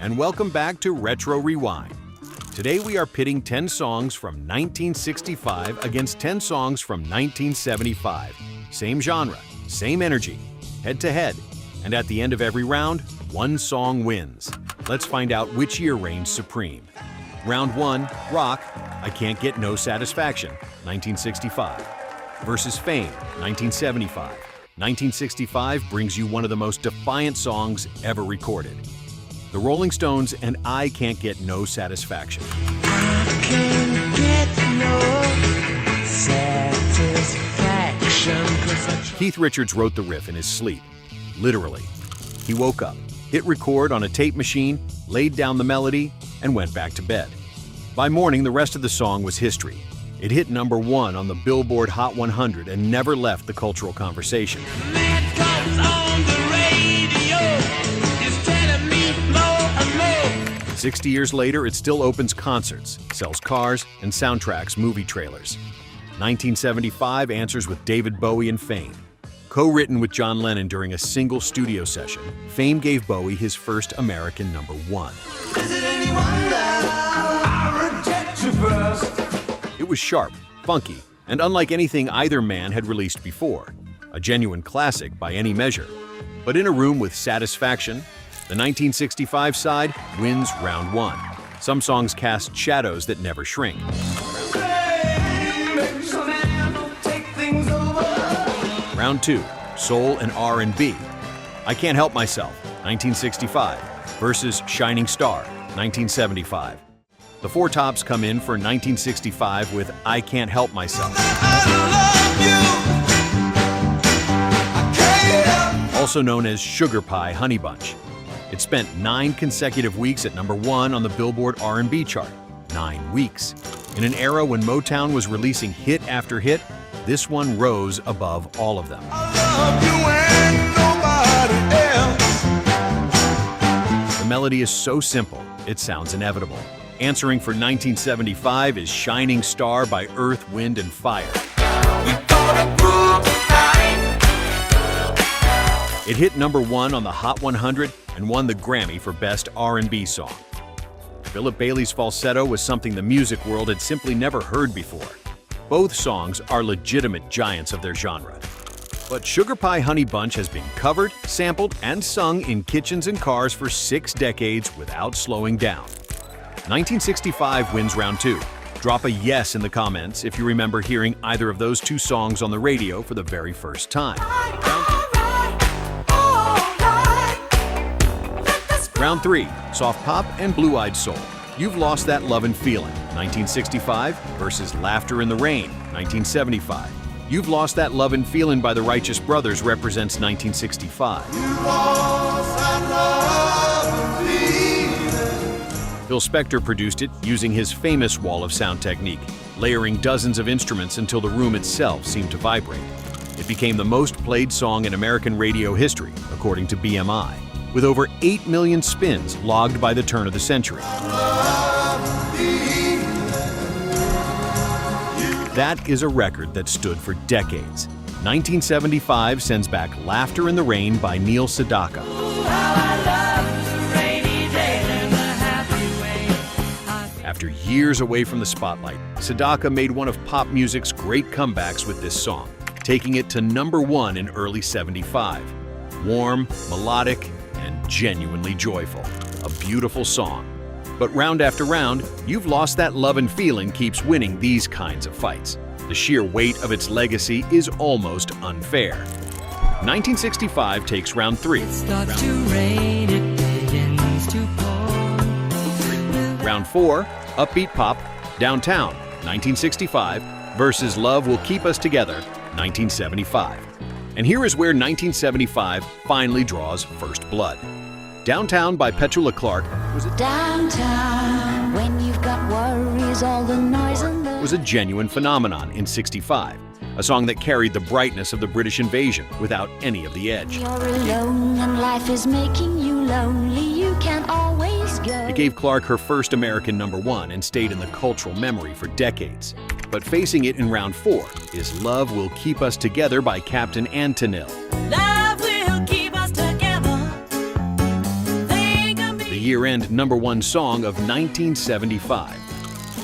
and welcome back to Retro Rewind. Today we are pitting 10 songs from 1965 against 10 songs from 1975. Same genre, same energy, head to head, and at the end of every round, one song wins. Let's find out which year reigns supreme. Round 1, Rock, I Can't Get No Satisfaction, 1965. Versus Fame, 1975. 1965 brings you one of the most defiant songs ever recorded. The Rolling Stones and I Can't Get No Satisfaction. I can't get no satisfaction. Keith Richards wrote the riff in his sleep, literally. He woke up, hit record on a tape machine, laid down the melody, and went back to bed. By morning, the rest of the song was history. It hit number 1 on the Billboard Hot 100 and never left the cultural conversation. 60 years later, it still opens concerts, sells cars, and soundtracks movie trailers. 1975 answers with David Bowie and Fame. Co-written with John Lennon during a single studio session, Fame gave Bowie his first American number 1. Is it any wonder I reject you first? It was sharp, funky, and unlike anything either man had released before. A genuine classic by any measure. But in a room with Satisfaction, the 1965 side wins round 1. Some songs cast shadows that never shrink. Round 2, Soul and R&B. I Can't Help Myself, 1965, versus Shining Star, 1975. The Four Tops come in for 1965 with I Can't Help Myself. Also known as Sugar Pie Honey Bunch. It spent 9 consecutive weeks at number 1 on the Billboard R&B chart. 9 weeks. In an era when Motown was releasing hit after hit, this one rose above all of them. The melody is so simple, it sounds inevitable. Answering for 1975 is Shining Star by Earth, Wind & Fire. It hit number 1 on the Hot 100 and won the Grammy for Best R&B Song. Philip Bailey's falsetto was something the music world had simply never heard before. Both songs are legitimate giants of their genre. But Sugar Pie Honey Bunch has been covered, sampled, and sung in kitchens and cars for 6 decades without slowing down. 1965 wins round 2. Drop a yes in the comments if you remember hearing either of those 2 songs on the radio for the very first time. Round 3, Soft Pop and Blue-Eyed Soul. You've Lost That Lovin' Feelin', 1965 versus Laughter in the Rain, 1975. You've Lost That Lovin' Feelin' by the Righteous Brothers represents 1965. Phil Spector produced it using his famous wall of sound technique, layering dozens of instruments until the room itself seemed to vibrate. It became the most played song in American radio history, according to BMI, with over 8 million spins logged by the turn of the century. That is a record that stood for decades. 1975 sends back Laughter in the Rain by Neil Sedaka. After years away from the spotlight, Sedaka made one of pop music's great comebacks with this song, taking it to number 1 in early '75. Warm, melodic, and genuinely joyful. A beautiful song. But round after round, You've Lost That Lovin' Feelin' keeps winning these kinds of fights. The sheer weight of its legacy is almost unfair. 1965 takes round 3. Round 4, Upbeat Pop, Downtown, 1965, versus Love Will Keep Us Together, 1975. And here is where 1975 finally draws first blood. Downtown by Petula Downtown, when you've got worries, all the noise and the was a genuine phenomenon in '65, a song that carried the brightness of the British invasion without any of the edge. You're alone and life is making you lonely, you can't always go. It gave Clark her first American number 1 and stayed in the cultural memory for decades. But facing it in round 4 is Love Will Keep Us Together by Captain Antonil. Love will keep us together. The year-end #1 song of 1975.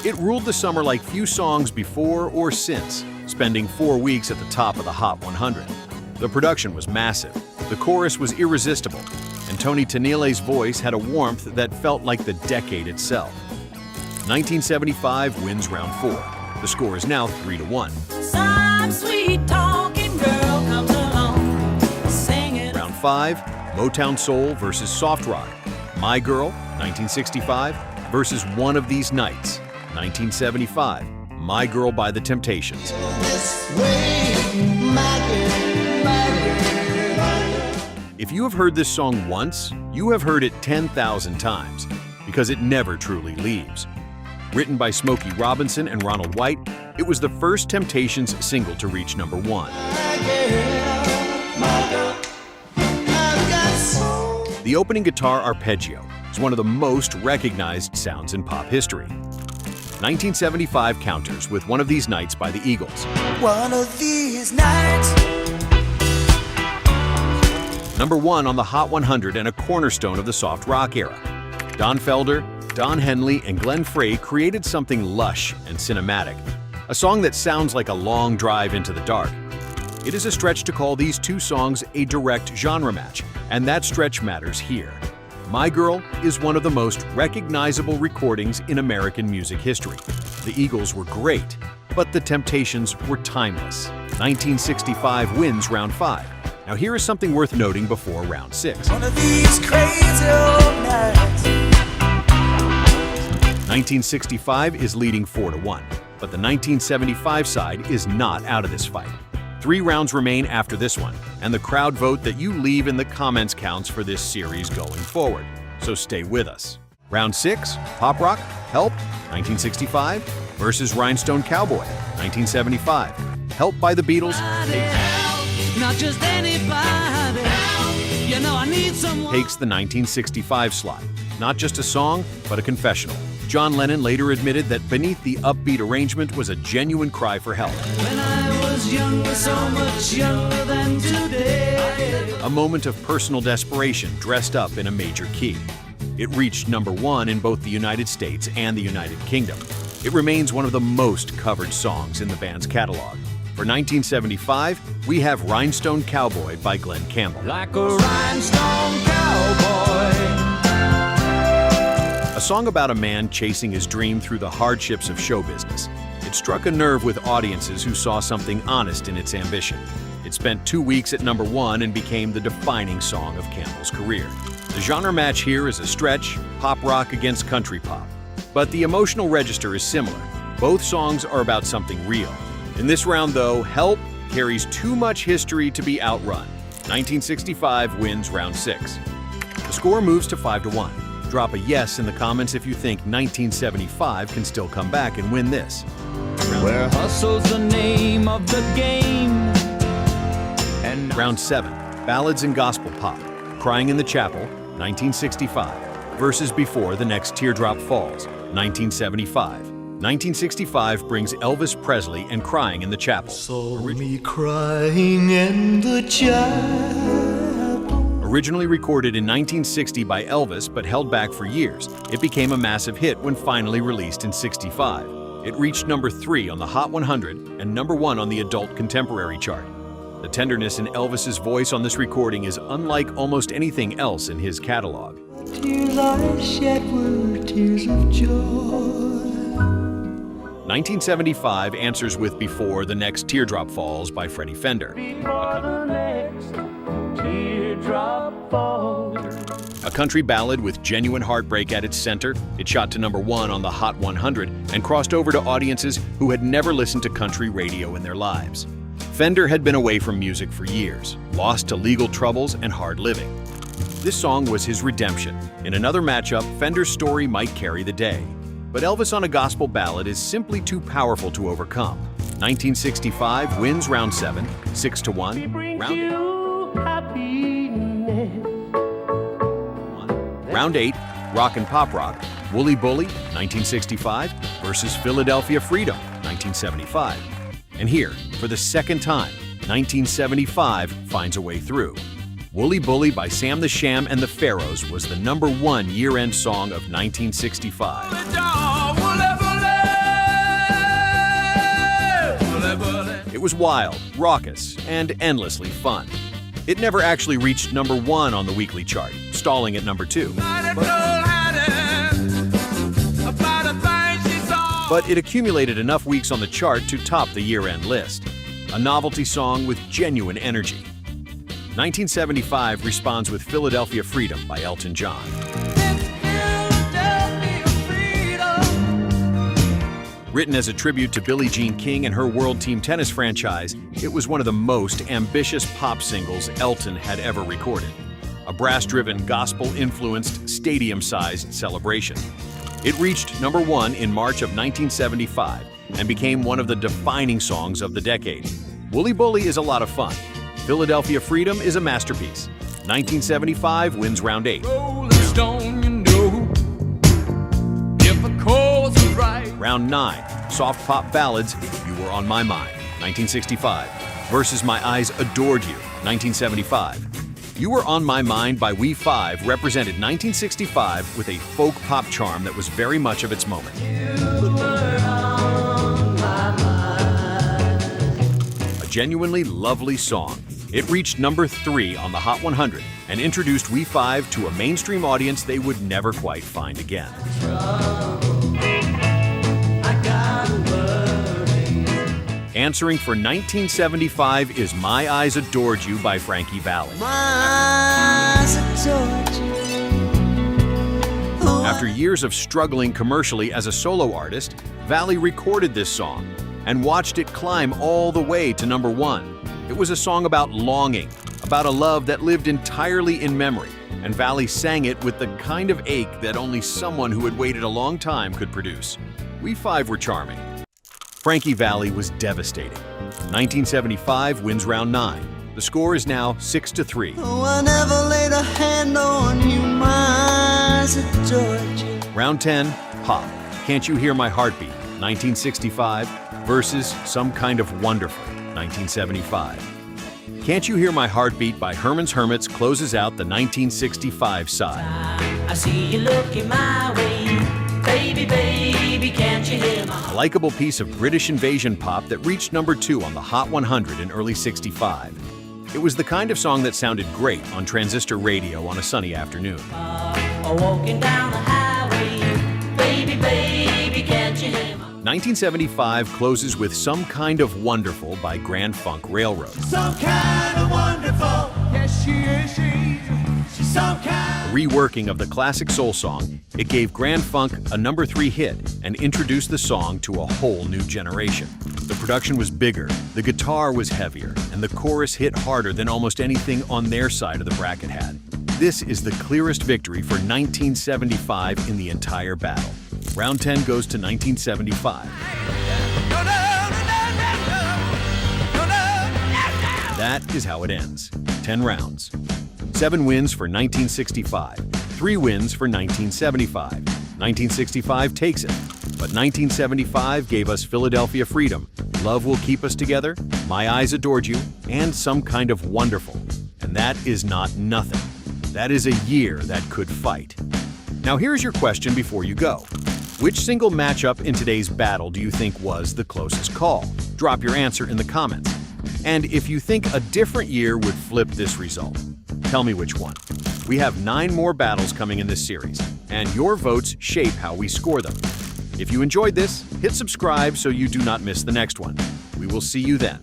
It ruled the summer like few songs before or since, spending 4 weeks at the top of the Hot 100. The production was massive, the chorus was irresistible, and Tony Tenile's voice had a warmth that felt like the decade itself. 1975 wins round 4. The score is now 3-1. Some sweet talking girl comes along, singing. Round 5, Motown Soul versus Soft Rock. My Girl, 1965, versus One of These Nights, 1975. My Girl by The Temptations. If you have heard this song once, you have heard it 10,000 times, because it never truly leaves. Written by Smokey Robinson and Ronald White, it was the first Temptations single to reach #1. The opening guitar arpeggio is one of the most recognized sounds in pop history. 1975 counters with One of These Nights by the Eagles. One of these nights. #1 on the Hot 100 and a cornerstone of the soft rock era. Don Felder, Don Henley, and Glenn Frey created something lush and cinematic, a song that sounds like a long drive into the dark. It is a stretch to call these two songs a direct genre match, and that stretch matters here. My Girl is one of the most recognizable recordings in American music history. The Eagles were great, but the Temptations were timeless. 1965 wins round 5. Now here is something worth noting before round 6. One of these crazy old nights. 1965 is leading 4-1, but the 1975 side is not out of this fight. 3 rounds remain after this one, and the crowd vote that you leave in the comments counts for this series going forward, so stay with us. Round 6, Pop Rock, Help, 1965, versus Rhinestone Cowboy, 1975. Help by the Beatles Not just anybody. You know I need someone. takes the 1965 slot. Not just a song, but a confessional. John Lennon later admitted that beneath the upbeat arrangement was a genuine cry for help. When I was younger, so much younger than today. A moment of personal desperation dressed up in a major key. It reached #1 in both the United States and the United Kingdom. It remains one of the most covered songs in the band's catalog. For 1975, we have Rhinestone Cowboy by Glenn Campbell. Like a rhinestone cowboy. A song about a man chasing his dream through the hardships of show business. It struck a nerve with audiences who saw something honest in its ambition. It spent 2 weeks at #1 and became the defining song of Campbell's career. The genre match here is a stretch, pop rock against country pop. But the emotional register is similar. Both songs are about something real. In this round, though, Help carries too much history to be outrun. 1965 wins round 6. The score moves to 5-1. Drop a yes in the comments if you think 1975 can still come back and win this. Where hustle's the name of the game. And Round 7, Ballads and Gospel Pop. Crying in the Chapel, 1965, versus Before the Next Teardrop Falls, 1975. 1965 brings Elvis Presley and Crying in the Chapel. Saw me crying in the chapel. Originally recorded in 1960 by Elvis but held back for years, it became a massive hit when finally released in '65. It reached #3 on the Hot 100 and #1 on the Adult Contemporary chart. The tenderness in Elvis's voice on this recording is unlike almost anything else in his catalog. Tears I shed were tears of joy. 1975 answers with Before the Next Teardrop Falls by Freddie Fender. A country ballad with genuine heartbreak at its center, it shot to #1 on the Hot 100 and crossed over to audiences who had never listened to country radio in their lives. Fender had been away from music for years, lost to legal troubles and hard living. This song was his redemption. In another matchup, Fender's story might carry the day. But Elvis on a gospel ballad is simply too powerful to overcome. 1965 wins round 7, 6-1. Round 8, Rock and Pop Rock, Wooly Bully, 1965, versus Philadelphia Freedom, 1975. And here, for the second time, 1975 finds a way through. Woolly Bully by Sam the Sham and the Pharaohs was the #1 year-end song of 1965. It was wild, raucous, and endlessly fun. It never actually reached #1 on the weekly chart, stalling at #2. But it accumulated enough weeks on the chart to top the year-end list. A novelty song with genuine energy. 1975 responds with Philadelphia Freedom by Elton John. Written as a tribute to Billie Jean King and her World Team Tennis franchise, it was one of the most ambitious pop singles Elton had ever recorded. A brass-driven, gospel-influenced, stadium-sized celebration. It reached #1 in March of 1975 and became one of the defining songs of the decade. Woolly Bully is a lot of fun. Philadelphia Freedom is a masterpiece. 1975 wins round 8. Round 9, soft pop ballads, You Were On My Mind, 1965, versus My Eyes Adored You, 1975. You Were On My Mind by We 5 represented 1965 with a folk pop charm that was very much of its moment. A genuinely lovely song. It reached #3 on the Hot 100 and introduced We 5 to a mainstream audience they would never quite find again. Answering for 1975 is My Eyes Adored You by Frankie Valli. After years of struggling commercially as a solo artist, Valli recorded this song and watched it climb all the way to #1. It was a song about longing, about a love that lived entirely in memory, and Valli sang it with the kind of ache that only someone who had waited a long time could produce. We 5 were charming. Frankie Valli was devastating. 1975 wins round 9. The score is now 6-3. Oh, I never laid a hand on you, my eyes adored you. Round 10, pop. Can't You Hear My Heartbeat, 1965, versus Some Kind of Wonderful, 1975. Can't You Hear My Heartbeat by Herman's Hermits closes out the 1965 side. I see you looking my way, baby, baby, can't you hear my A likable piece of British invasion pop that reached #2 on the Hot 100 in early '65. It was the kind of song that sounded great on transistor radio on a sunny afternoon. walking down the highway, baby, baby, can't you hear my 1975 closes with Some Kind of Wonderful by Grand Funk Railroad. Some kind of wonderful. Yes, she is. She's some kind. A reworking of the classic soul song, it gave Grand Funk a #3 hit and introduced the song to a whole new generation. The production was bigger, the guitar was heavier, and the chorus hit harder than almost anything on their side of the bracket had. This is the clearest victory for 1975 in the entire battle. Round 10 goes to 1975. That is how it ends. 10 rounds. 7 wins for 1965. 3 wins for 1975. 1965 takes it. But 1975 gave us Philadelphia Freedom, Love Will Keep Us Together, My Eyes Adored You, and Some Kind of Wonderful. And that is not nothing. That is a year that could fight. Now here's your question before you go. Which single matchup in today's battle do you think was the closest call? Drop your answer in the comments. And if you think a different year would flip this result, tell me which one. We have 9 more battles coming in this series, and your votes shape how we score them. If you enjoyed this, hit subscribe so you do not miss the next one. We will see you then.